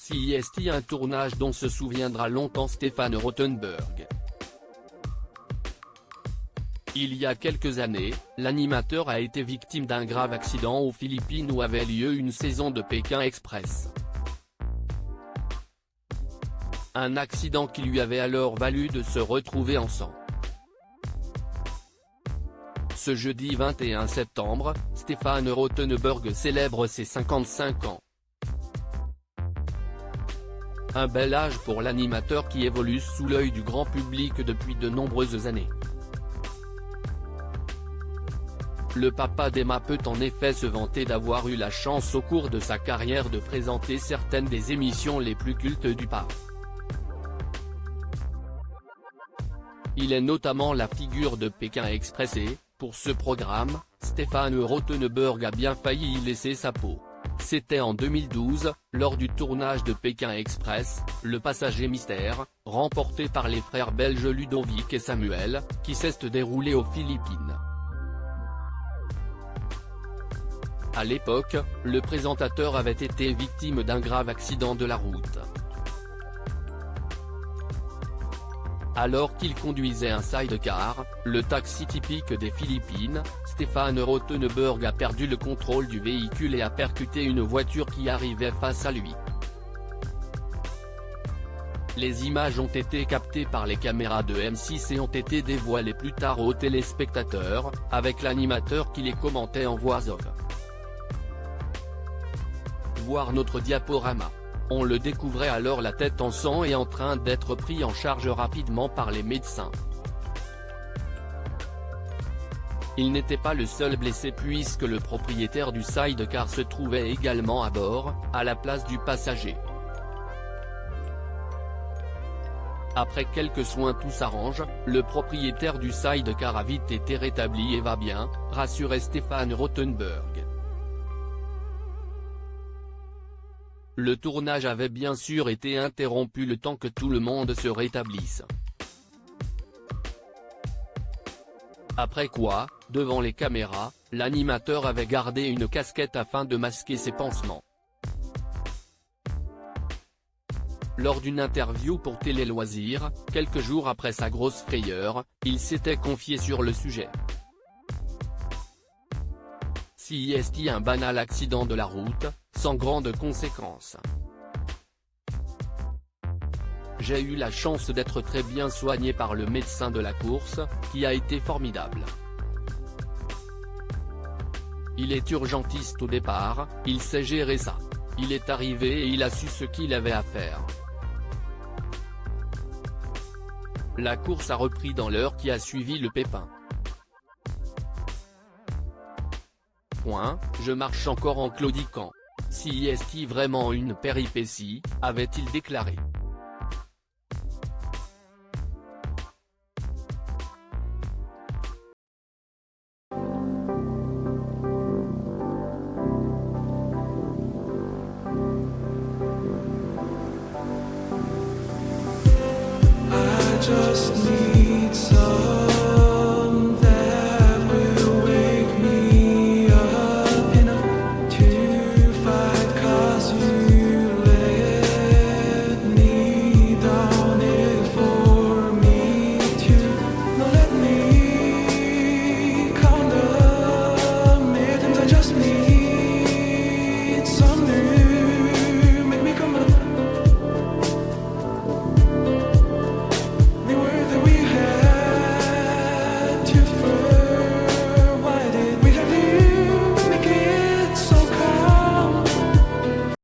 CIST, un tournage dont se souviendra longtemps Stéphane Rothenberg. Il y a quelques années, l'animateur a été victime d'un grave accident aux Philippines où avait lieu une saison de Pékin Express. Un accident qui lui avait alors valu de se retrouver en sang. Ce jeudi 21 septembre, Stéphane Rothenberg célèbre ses 55 ans. Un bel âge pour l'animateur qui évolue sous l'œil du grand public depuis de nombreuses années. Le papa d'Emma peut en effet se vanter d'avoir eu la chance au cours de sa carrière de présenter certaines des émissions les plus cultes du PAF. Il est notamment la figure de Pékin Express et, pour ce programme, Stéphane Rothenberg a bien failli y laisser sa peau. C'était en 2012, lors du tournage de Pékin Express, Le Passager Mystère, remporté par les frères belges Ludovic et Samuel, qui s'est déroulé aux Philippines. À l'époque, le présentateur avait été victime d'un grave accident de la route. Alors qu'il conduisait un sidecar, le taxi typique des Philippines, Stéphane Rothenberg a perdu le contrôle du véhicule et a percuté une voiture qui arrivait face à lui. Les images ont été captées par les caméras de M6 et ont été dévoilées plus tard aux téléspectateurs, avec l'animateur qui les commentait en voix off. Voir notre diaporama. On le découvrait alors la tête en sang et en train d'être pris en charge rapidement par les médecins. Il n'était pas le seul blessé puisque le propriétaire du sidecar se trouvait également à bord, à la place du passager. Après quelques soins tout s'arrange, le propriétaire du sidecar a vite été rétabli et va bien, rassurait Stéphane Rothenberg. Le tournage avait bien sûr été interrompu le temps que tout le monde se rétablisse. Après quoi, devant les caméras, l'animateur avait gardé une casquette afin de masquer ses pansements. Lors d'une interview pour Télé Loisirs, quelques jours après sa grosse frayeur, il s'était confié sur le sujet. CIST, un banal accident de la route, sans grandes conséquences. J'ai eu la chance d'être très bien soigné par le médecin de la course, qui a été formidable. Il est urgentiste au départ, il sait gérer ça. Il est arrivé et il a su ce qu'il avait à faire. La course a repris dans l'heure qui a suivi le pépin. Je marche encore en claudiquant. CIST vraiment une péripétie, avait-il déclaré. I just